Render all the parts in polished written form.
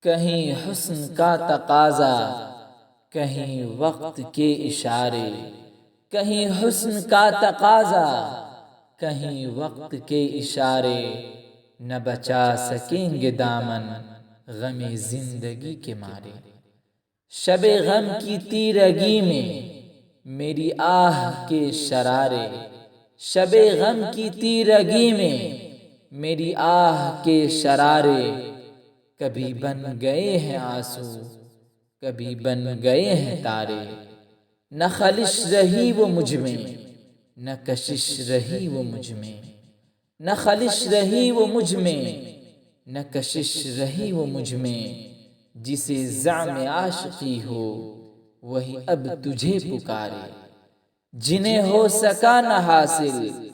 کہیں حسن کا تقاضا، کہیں وقت کے اشارے، کہیں حسن کا تقاضا، کہیں وقت کے اشارے، نہ بچا سکیں گے دامن غم زندگی کے مارے۔ شب غم کی تیرگی میں میری آہ کے شرارے، شب غم کی تیرگی میں میری آہ کے شرارے، کبھی بن گئے ہیں آنسو، کبھی بن گئے ہیں تارے۔ نہ خلش رہی وہ مجھ میں، نہ کشش رہی وہ مجھ میں، نہ خلش رہی وہ مجھ میں، نہ کشش رہی وہ مجھ میں۔ جسے زعم عاشقی ہو وہی اب تجھے پکارے، جنہیں ہو سکا نہ حاصل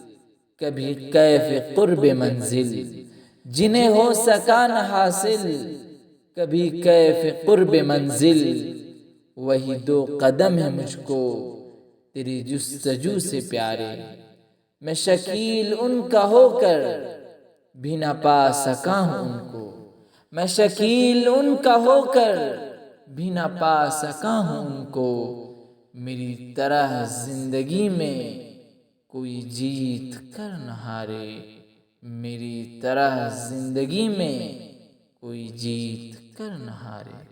کبھی کیف قرب منزل، جنہیں ہو سکا نہ حاصل کبھی کیف قرب منزل۔ وہی دو قدم ہے مجھ کو تیری جستجو سے پیارے، میں شکیل ان کا ہو کر بھی نہ پا سکا ہوں ان کو، میں شکیل ان کا ہو کر بھی نہ پا سکا ہوں ان کو۔ میری طرح زندگی میں کوئی جیت کر نہ ہارے، میری طرح زندگی میں کوئی جیت کر نہ ہارے۔